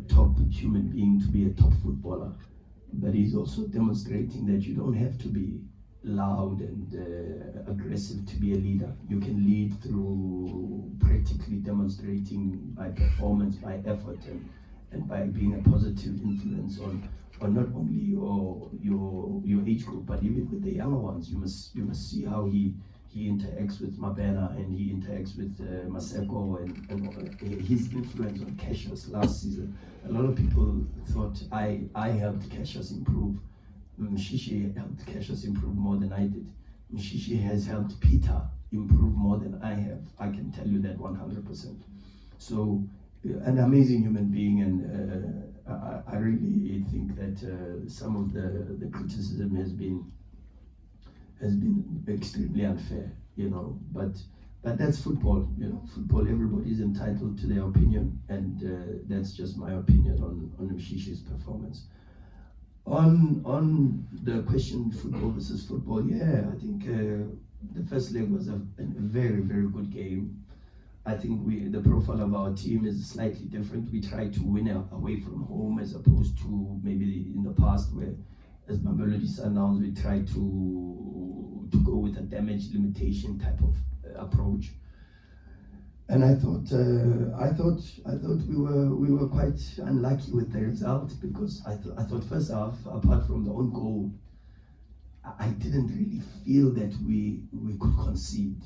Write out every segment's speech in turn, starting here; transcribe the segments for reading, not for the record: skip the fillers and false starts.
top human being to be a top footballer, but he's also demonstrating that you don't have to be loud and aggressive to be a leader. You can lead through practically demonstrating by performance, by effort, and by being a positive influence on not only your age group, but even with the younger ones. You must see how he interacts with Mabena, and he interacts with Maseko, and his influence on Cassius last season. A lot of people thought I helped Cassius improve. Mshishi helped Cassius improve more than I did. Mshishi has helped Peter improve more than I have. I can tell you that 100%. So, an amazing human being, and I really think that some of the criticism has been extremely unfair, but that's football. Football, everybody is entitled to their opinion, and that's just my opinion on Mshishi's performance. On the question, football versus football, yeah, I think the first leg was a very, very good game. I think the profile of our team is slightly different. We try to win away from home, as opposed to maybe in the past, where as Mamelodi Sundowns we try to go with a damage limitation type of approach. And I thought we were quite unlucky with the result, because I thought first half, apart from the own goal, I didn't really feel that we could concede,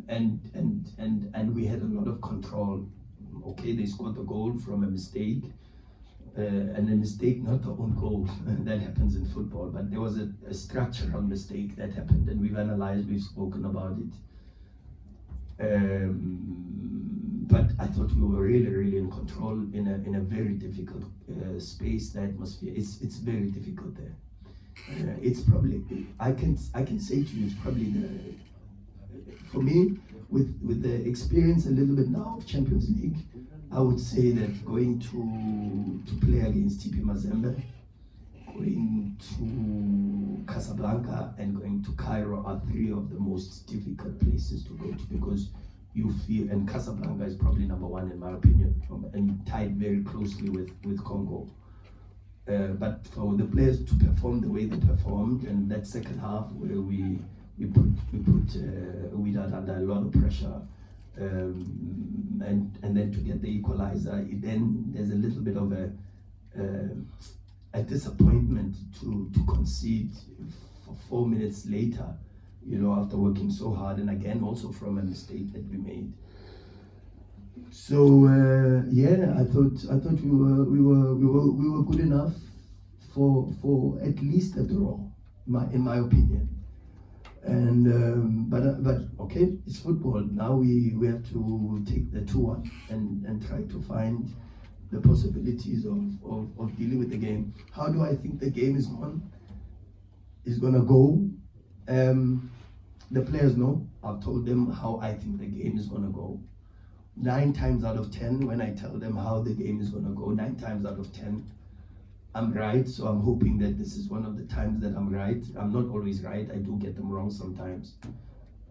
and we had a lot of control. Okay, they scored the goal from a mistake, and a mistake, not the own goal. That happens in football, but there was a structural mistake that happened, and we've analyzed, we've spoken about it. But I thought we were really, really in control in a very difficult space. The atmosphere, it's very difficult there. It's probably, I can say to you, it's probably for me, with the experience a little bit now of Champions League, I would say that going to play against TP Mazembe, going to Casablanca, and going to Cairo are three of the most difficult places to go to, because you feel, and Casablanca is probably number one in my opinion, and tied very closely with Congo. But for the players to perform the way they performed, and that second half where we put Wydad under a lot of pressure, and then to get the equalizer, then there's a little bit of a disappointment to concede for 4 minutes later, after working so hard, and again also from a mistake that we made. So yeah, I thought we were good enough for at least a draw, in my opinion. And but okay, it's football. Now we have to take the 2-1 and try to find the possibilities of dealing with the game. How do I think the game is gonna go? The players know. I've told them how I think the game is gonna go. 9 times out of 10, when I tell them how the game is gonna go, 9 times out of 10, I'm right. So I'm hoping that this is one of the times that I'm right. I'm not always right. I do get them wrong sometimes.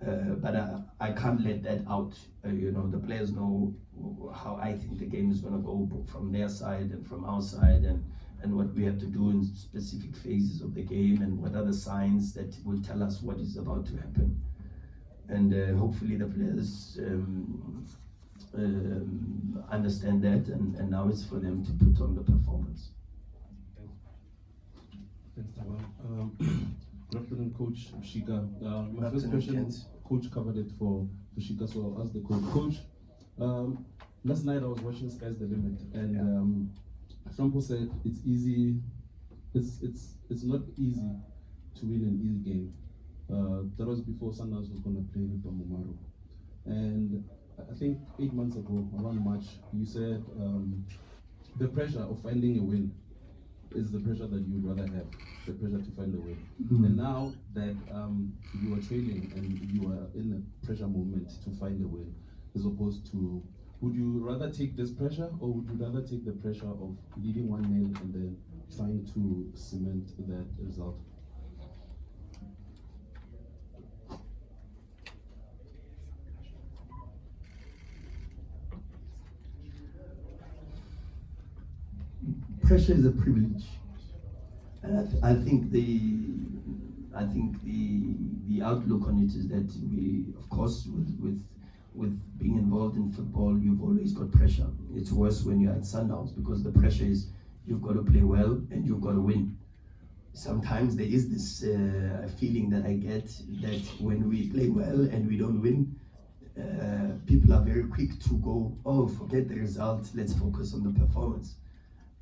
But I can't let that out. The players know how I think the game is going to go, from their side and from our side, and what we have to do in specific phases of the game, and what are the signs that will tell us what is about to happen. And hopefully the players understand that, and now it's for them to put on the performance. Thanks, Thabiso. Good afternoon, Coach Shika. My first question, Coach covered it for Shika, so I'll ask the coach. Coach, last night I was watching Sky's the Limit, and Trumpo said it's easy. It's not easy to win an easy game. That was before Sundowns was going to play with Bamumaro. And I think 8 months ago, around March, you said the pressure of finding a win is the pressure that you would rather have, the pressure to find a win. Mm-hmm. And now that you are training and you are in a pressure moment to find a win, as opposed to, would you rather take this pressure, or would you rather take the pressure of leading 1-0 and then trying to cement that result? pressure is a privilege, and I think the outlook on it is that we, of course, with being involved in football, you've always got pressure. It's worse when you're at Sundowns because the pressure is you've got to play well and you've got to win. Sometimes there is this feeling that I get that when we play well and we don't win, people are very quick to go, oh, forget the result, let's focus on the performance.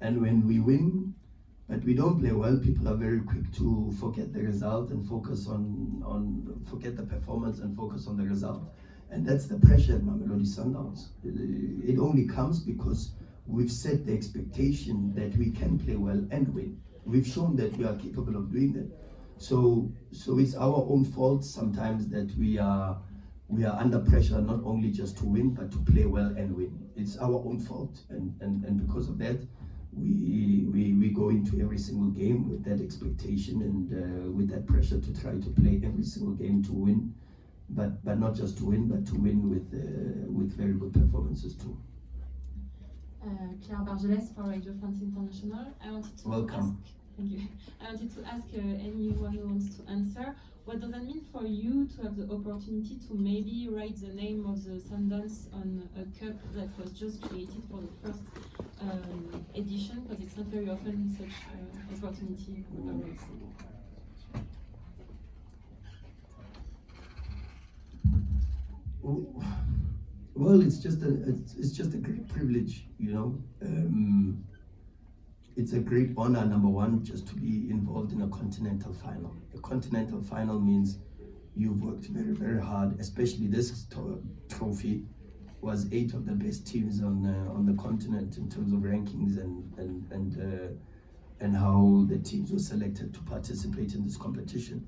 And when we win, but we don't play well, people are very quick to forget the result and focus forget the performance and focus on the result. And that's the pressure at Mamelodi Sundowns. It only comes because we've set the expectation that we can play well and win. We've shown that we are capable of doing that. So it's our own fault sometimes that we are under pressure, not only just to win, but to play well and win. It's our own fault. And because of that, we go into every single game with that expectation and with that pressure to try to play every single game to win, but not just to win, but to win with very good performances too. Claire Bargeles for Radio France International. I wanted to Welcome. Thank you. I wanted to ask anyone who wants to answer, what does it mean for you to have the opportunity to maybe write the name of the Sundowns on a cup that was just created for the first edition? Because it's not very often such opportunity arises. Well, it's just a great privilege, you know. It's a great honor, number one, just to be involved in a continental final. A continental final means you've worked very, very hard. Especially this trophy was 8 of the best teams on the continent in terms of rankings and how the teams were selected to participate in this competition.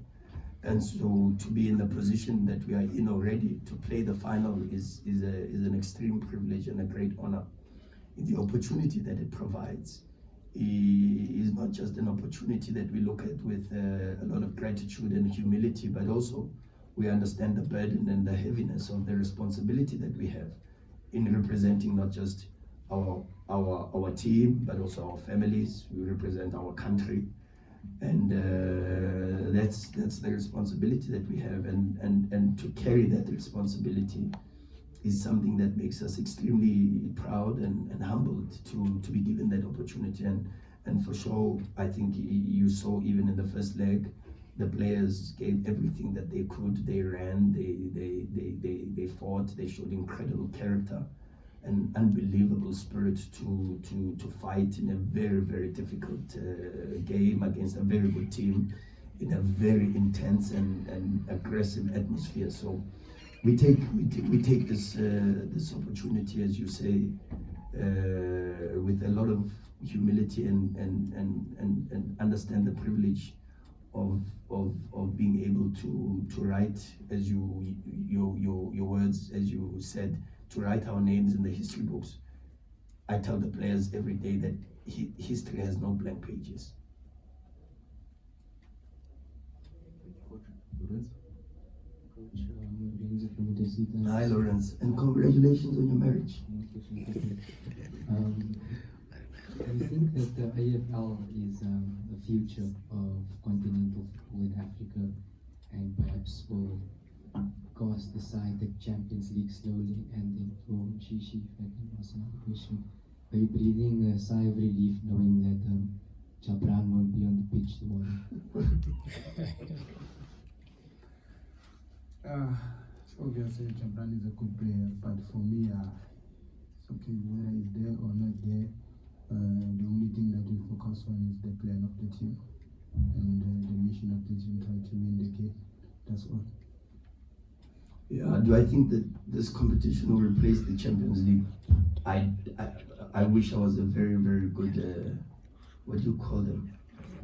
And so to be in the position that we are in already to play the final is an extreme privilege and a great honor. The opportunity that it provides is not just an opportunity that we look at with a lot of gratitude and humility, but also we understand the burden and the heaviness of the responsibility that we have in representing not just our team, but also our families. We represent our country. And that's the responsibility that we have, and to carry that responsibility is something that makes us extremely proud and humbled to be given that opportunity. And for sure, I think you saw even in the first leg, the players gave everything that they could. They ran, they fought, they showed incredible character and unbelievable spirit to fight in a very, very difficult game against a very good team in a very intense and aggressive atmosphere. So we take this opportunity, as you say, with a lot of humility and understand the privilege of being able to write, as your words, as you said, to write our names in the history books. I tell the players every day that history has no blank pages. Hi, Lawrence, and congratulations on your marriage. I think that the AFL is the future of continental football in Africa, and perhaps will cast aside the Champions League slowly and into Shishi. If I can ask another question, are you breathing a sigh of relief knowing that Jabran won't be on the pitch tomorrow? Obviously, Jabran is a good player, but for me, it's okay whether he's there or not there. The only thing that we focus on is the plan of the team and the mission of the team, trying to win the game. That's all. Yeah, do I think that this competition will replace the Champions League? I wish I was a very, very good, what do you call them?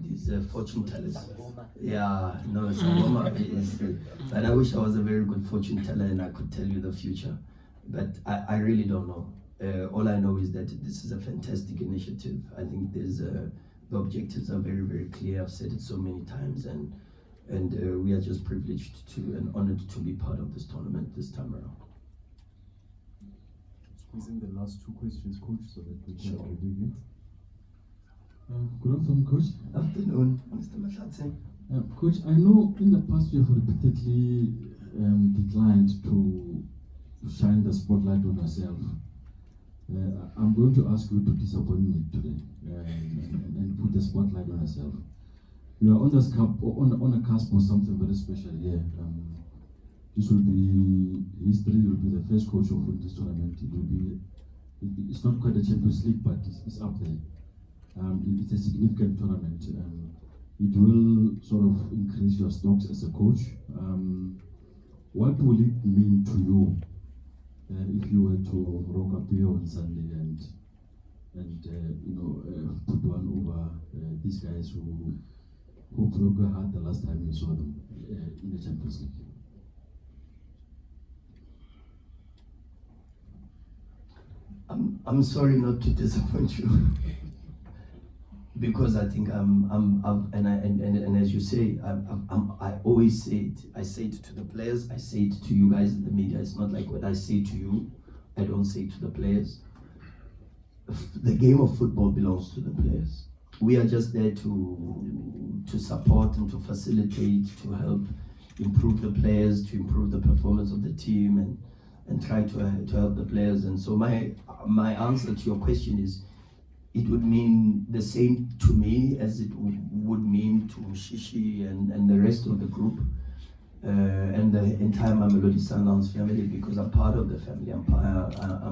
These fortune tellers. Yeah, no, it's but I wish I was a very good fortune teller and I could tell you the future. But I really don't know. All I know is that this is a fantastic initiative. I think the objectives are very, very clear. I've said it so many times, and we are just privileged to and honored to be part of this tournament this time around. Squeezing the last 2 questions, Coach, so that we can review. Good afternoon, Coach. Afternoon, Mr. Mahlatse. Coach, I know in the past you have repeatedly declined to shine the spotlight on yourself. I'm going to ask you to disappoint me today and put the spotlight on yourself. You are on the cusp of something very special here. This will be history. You will be the first coach of this tournament. It's not quite a Champions League, but it's up there. It's a significant tournament. It will sort of increase your stocks as a coach. What will it mean to you if you were to rock up here on Sunday and put one over these guys who broke your heart the last time you saw them in the Champions League? I'm sorry not to disappoint you. Because I think and as you say, I always say it. I say it to the players. I say it to you guys in the media. It's not like what I say to you, I don't say to the players. The game of football belongs to the players. We are just there to support and to facilitate, to help improve the players, to improve the performance of the team, and try to help the players. And so my answer to your question is, it would mean the same to me as it would mean to Shishi and the rest of the group and the entire Mamelodi Sundowns family, because I'm part of the family. I'm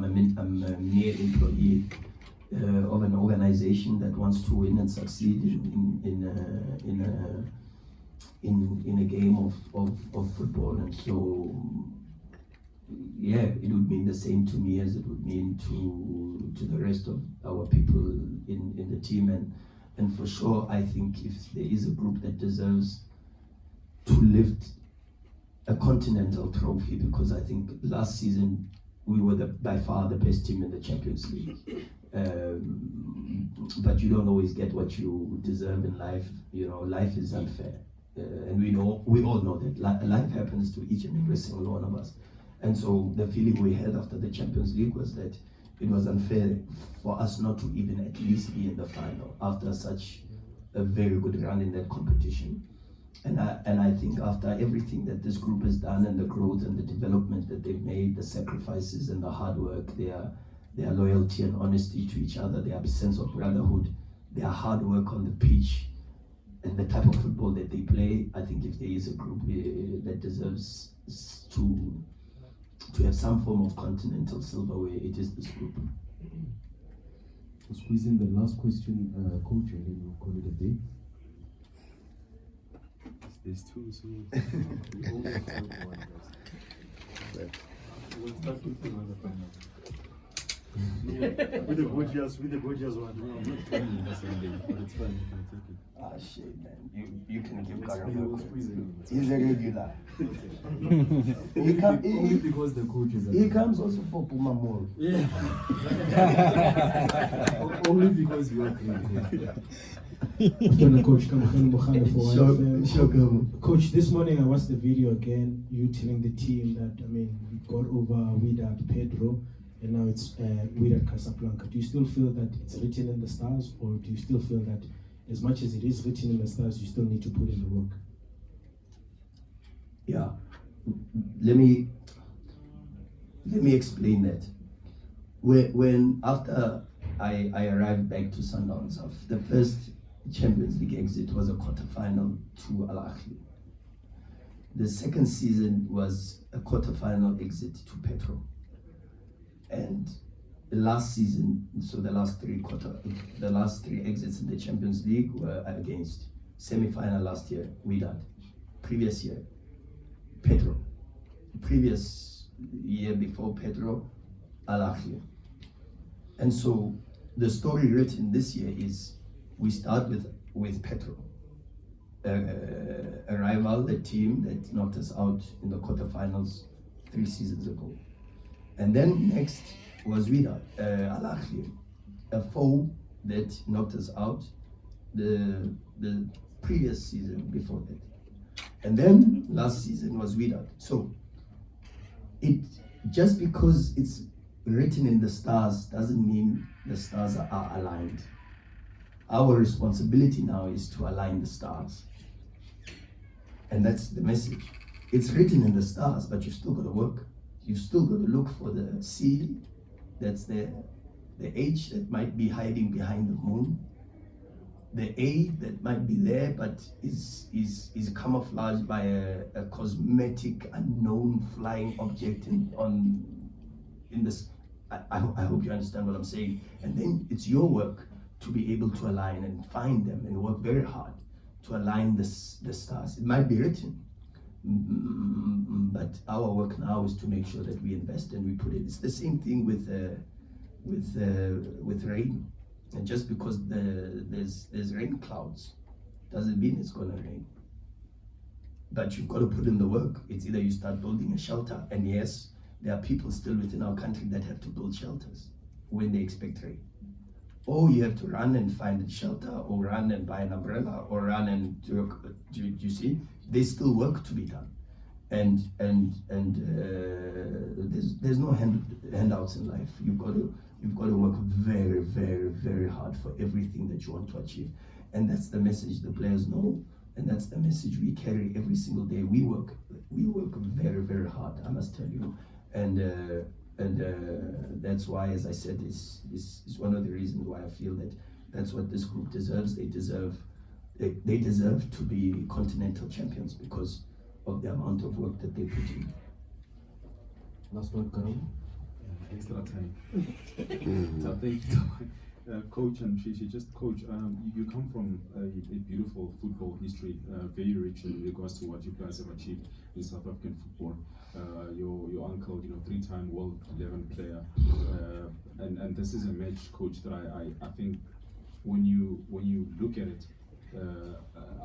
a mere employee of an organization that wants to win and succeed in a game of football. And so, yeah, it would mean the same to me as it would mean to the rest of our people in the team. And for sure, I think if there is a group that deserves to lift a continental trophy, because I think last season we were by far the best team in the Champions League. But you don't always get what you deserve in life. You know, life is unfair. And we all know that life happens to each and every single one of us. And so the feeling we had after the Champions League was that it was unfair for us not to even at least be in the final after such a very good run in that competition. And I think after everything that this group has done, and the growth and the development that they've made, the sacrifices and the hard work, their loyalty and honesty to each other, their sense of brotherhood, their hard work on the pitch, and the type of football that they play, I think if there is a group that deserves to have some form of continental silverware, it is this group. We'll squeeze in the last question, Coach, and then we'll call it a day. There's two, so we only have time for one person. We'll start with another final. Yeah, with the Boyz one. No, I'm not playing the same day, but it's fine. You can take it. Ah, shit, man. You can give We'll squeeze it in. He's a regular. Only because the coach is He comes also for Puma Mall. Yeah. Only because you are clean. Coach Kamkhani Mokhane for YFM. Coach, this morning I watched the video again, you telling the team that, we got over Wydad Pedro, and now it's Wydad Casablanca. Do you still feel that it's written in the stars, or do you still feel that as much as it is written in the stars, you still need to put in the work? Yeah, let me explain that. When after I arrived back to Sundowns, the first Champions League exit was a quarterfinal to Al Ahly. The second season was a quarterfinal exit to Petro, and the last season, so the last three exits in the Champions League were against semi-final last year, Wydad. Previous year, Petro. Previous year before Petro, Al Ahly. And so the story written this year is we start with Petro, a rival, a team that knocked us out in the quarterfinals 3 seasons ago. And then next was Wydad, Al Ahly, a foe that knocked us out the previous season before that. And then last season was Wydad. So it just because it's written in the stars doesn't mean the stars are aligned. Our responsibility now is to align the stars. And that's the message. It's written in the stars, but you've still got to work. You've still got to look for the C that's there, the H that might be hiding behind the moon, the A that might be there but is camouflaged by a cosmetic unknown flying object in this. I hope you understand what I'm saying. And then it's your work to be able to align and find them and work very hard to align the stars. It might be written, but our work now is to make sure that we invest and we put it. It's the same thing with rain. And just because there's rain clouds doesn't mean it's gonna rain. But you've got to put in the work. It's either you start building a shelter, and yes, there are people still within our country that have to build shelters when they expect rain. Or you have to run and find a shelter, or run and buy an umbrella, or run and do you see? There's still work to be done. And there's no handouts in life. You've got to work very, very, very hard for everything that you want to achieve. And that's the message the players know, and that's the message we carry every single day. We work very, very hard, I must tell you. And that's why, as I said, is one of the reasons why I feel that that's what this group deserves. They deserve to be continental champions because of the amount of work that they put in. Last word, Karam. Thanks a lot, time. So thank you, Coach and Shishi. Just Coach, you come from a beautiful football history, very rich in regards to what you guys have achieved in South African football. Your uncle, 3-time World 11 player, and this is a match, Coach, that I think when you look at it,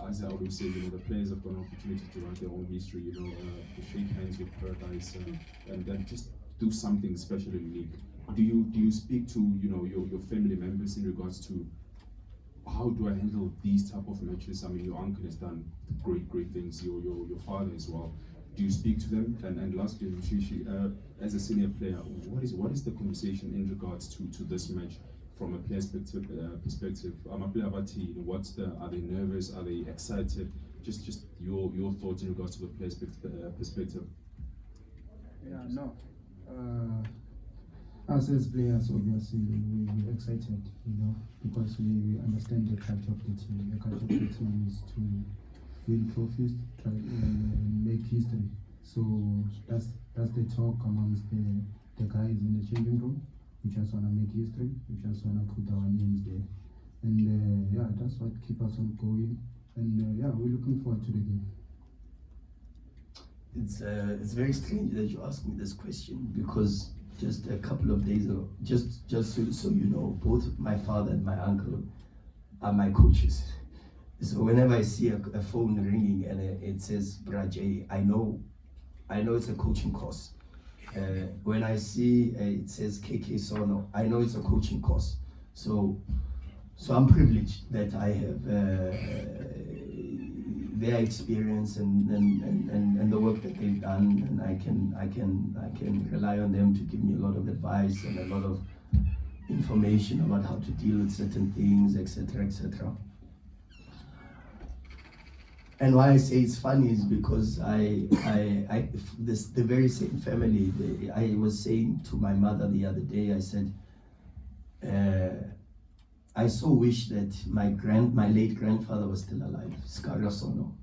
as I always say, the players have got an opportunity to write their own history, to shake hands with Paradise and then just do something special and unique. Do you speak to your family members in regards to how do I handle these type of matches? I mean, your uncle has done great things. Your father as well. Do you speak to them? And lastly, Shishi, as a senior player, what is the conversation in regards to this match from a player's perspective? I'm a player about team. Are they nervous? Are they excited? Just your thoughts in regards to the player's perspective. Yeah, no. Us as players, obviously, we're excited, because we understand the culture of the team. The culture of the team is to win trophies, try and make history. So that's the talk amongst the guys in the changing room. We just want to make history. We just want to put our names there. And that's what keeps us on going. And we're looking forward to the game. It's very strange that you ask me this question, because just a couple of days ago, just so you know, both my father and my uncle are my coaches. So whenever I see a phone ringing and it says Brajay, I know it's a coaching course. When I see it says KK Sono, I know it's a coaching course. So I'm privileged that I have their experience and the work that they've done, and I can rely on them to give me a lot of advice and a lot of information about how to deal with certain things, etc., etc. And why I say it's funny is because the very same family. I was saying to my mother the other day, I said, I so wish that my late grandfather was still alive, Skaria Sono,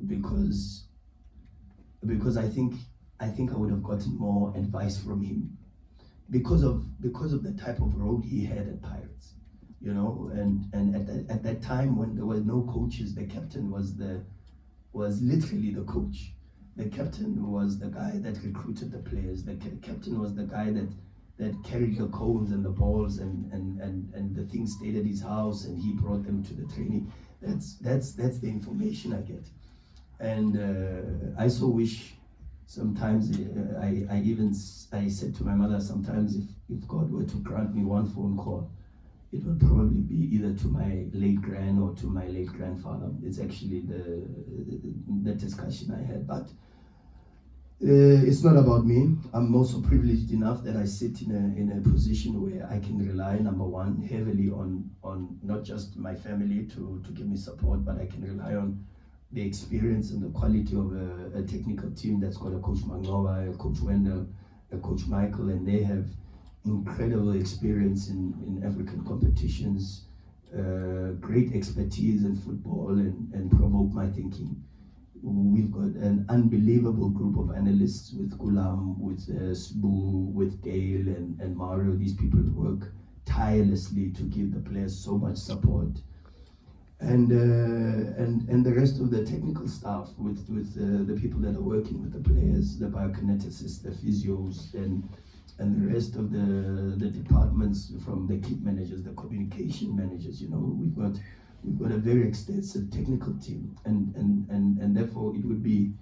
because I think I would have gotten more advice from him because of the type of road he had at Pirates, and at that time when there were no coaches, the captain was literally the coach. The captain was the guy that recruited the players. The captain was the guy that carried the cones and the balls and the things stayed at his house and he brought them to the training. That's the information I get. And I so wish sometimes I said to my mother, sometimes if God were to grant me one phone call, it would probably be either to my late grand or to my late grandfather. It's actually the discussion I had. But It's not about me. I'm also privileged enough that I sit in a position where I can rely, number one, heavily on not just my family to give me support, but I can rely on the experience and the quality of a technical team that's got a Coach Mangoba, a Coach Wendell, a Coach Michael, and they have incredible experience in African competitions, great expertise in football, and provoke my thinking. We've got an unbelievable group of analysts with Gulam, with Sbu, with Dale and Mario. These people work tirelessly to give the players so much support. And the rest of the technical staff with the people that are working with the players, the biokineticists, the physios, and the rest of the departments, from the kit managers, the communication managers. You know, we've got a very extensive technical team, and therefore it would be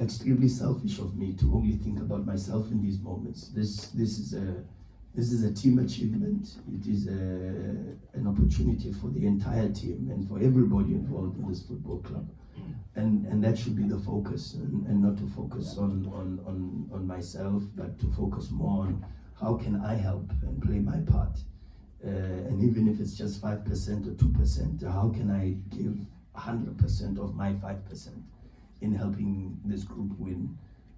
extremely selfish of me to only think about myself in these moments. This is a team achievement. It is an opportunity for the entire team and for everybody involved in this football club, and that should be the focus, and not to focus on myself, but to focus more on how can I help and play my part. And even if it's just 5% or 2%, how can I give 100% of my 5% in helping this group win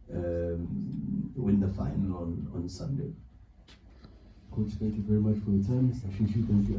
the final on Sunday? Coach, thank you very much for your time. Mr. Shishi, thank you.